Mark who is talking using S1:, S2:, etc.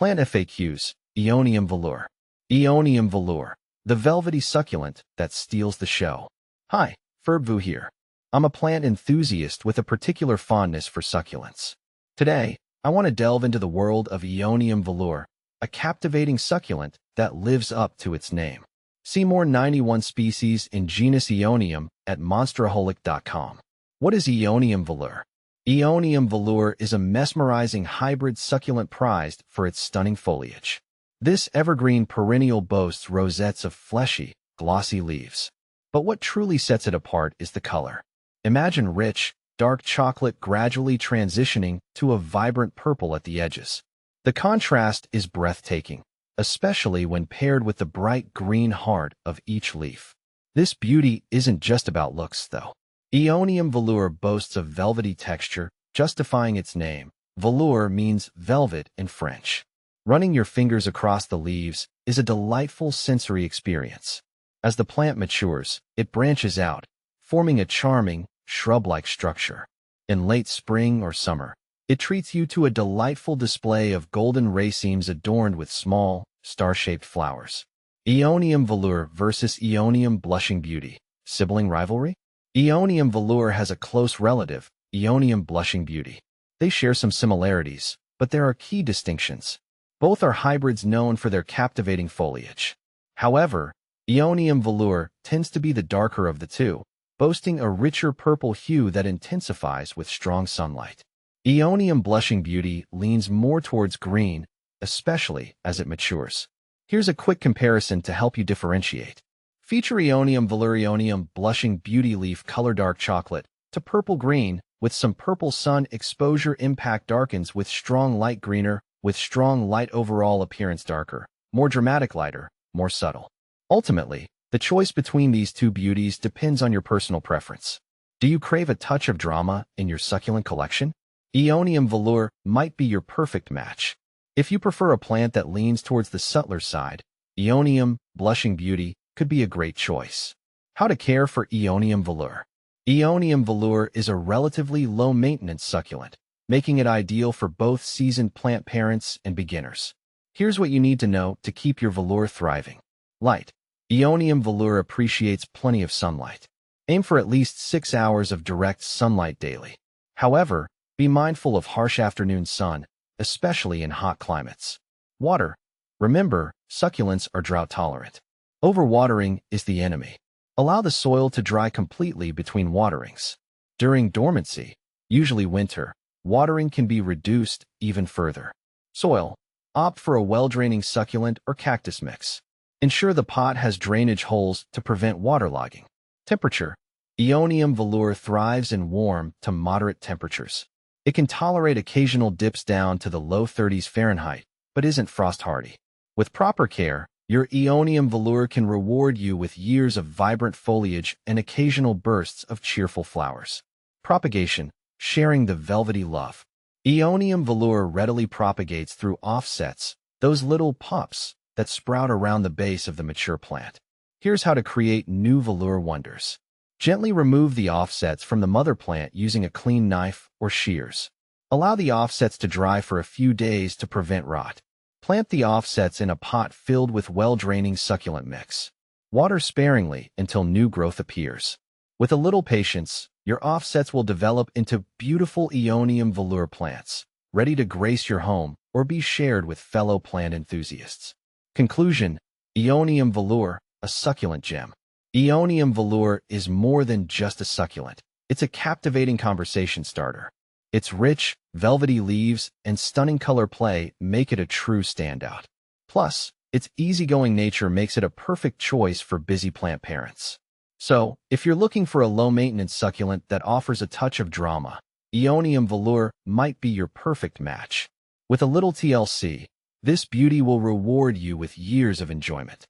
S1: Plant FAQs, Aeonium velour. Aeonium velour, the velvety succulent that steals the show. Hi, Ferbvu here. I'm a plant enthusiast with a particular fondness for succulents. Today, I want to delve into the world of Aeonium velour, a captivating succulent that lives up to its name. See more 91 species in genus Aeonium at monsteraholic.com. What is Aeonium velour? Aeonium velour is a mesmerizing hybrid succulent prized for its stunning foliage. This evergreen perennial boasts rosettes of fleshy, glossy leaves. But what truly sets it apart is the color. Imagine rich, dark chocolate gradually transitioning to a vibrant purple at the edges. The contrast is breathtaking, especially when paired with the bright green heart of each leaf. This beauty isn't just about looks, though. Aeonium velour boasts a velvety texture, justifying its name. Velour means velvet in French. Running your fingers across the leaves is a delightful sensory experience. As the plant matures, it branches out, forming a charming, shrub-like structure. In late spring or summer, it treats you to a delightful display of golden racemes adorned with small, star-shaped flowers. Aeonium velour versus Aeonium blushing beauty. Sibling rivalry? Aeonium velour has a close relative, Aeonium blushing beauty. They share some similarities, but there are key distinctions. Both are hybrids known for their captivating foliage. However, Aeonium velour tends to be the darker of the two, boasting a richer purple hue that intensifies with strong sunlight. Aeonium blushing beauty leans more towards green, especially as it matures. Here's a quick comparison to help you differentiate. Feature Aeonium velour. Aeonium blushing beauty leaf color dark chocolate to purple-green with some purple sun exposure impact darkens with strong light greener, with strong light overall appearance darker, more dramatic lighter, more subtle. Ultimately, the choice between these two beauties depends on your personal preference. Do you crave a touch of drama in your succulent collection? Aeonium velour might be your perfect match. If you prefer a plant that leans towards the subtler side, Aeonium blushing beauty could be a great choice. How to care for Aeonium velour. Aeonium velour is a relatively low-maintenance succulent, making it ideal for both seasoned plant parents and beginners. Here's what you need to know to keep your velour thriving. Light. Aeonium velour appreciates plenty of sunlight. Aim for at least 6 hours of direct sunlight daily. However, be mindful of harsh afternoon sun, especially in hot climates. Water. Remember, succulents are drought-tolerant. Overwatering is the enemy. Allow the soil to dry completely between waterings. During dormancy, usually winter, watering can be reduced even further. Soil. Opt for a well-draining succulent or cactus mix. Ensure the pot has drainage holes to prevent waterlogging. Temperature. Aeonium velour thrives in warm to moderate temperatures. It can tolerate occasional dips down to the low 30s Fahrenheit, but isn't frost-hardy. With proper care, your Aeonium velour can reward you with years of vibrant foliage and occasional bursts of cheerful flowers. Propagation. Sharing the velvety love. Aeonium velour readily propagates through offsets, those little pups that sprout around the base of the mature plant. Here's how to create new velour wonders. Gently remove the offsets from the mother plant using a clean knife or shears. Allow the offsets to dry for a few days to prevent rot. Plant the offsets in a pot filled with well-draining succulent mix. Water sparingly until new growth appears. With a little patience, your offsets will develop into beautiful Aeonium velour plants, ready to grace your home or be shared with fellow plant enthusiasts. Conclusion. Aeonium velour, a succulent gem. Aeonium velour is more than just a succulent. It's a captivating conversation starter. Its rich, velvety leaves and stunning color play make it a true standout. Plus, its easygoing nature makes it a perfect choice for busy plant parents. So, if you're looking for a low-maintenance succulent that offers a touch of drama, Aeonium velour might be your perfect match. With a little TLC, this beauty will reward you with years of enjoyment.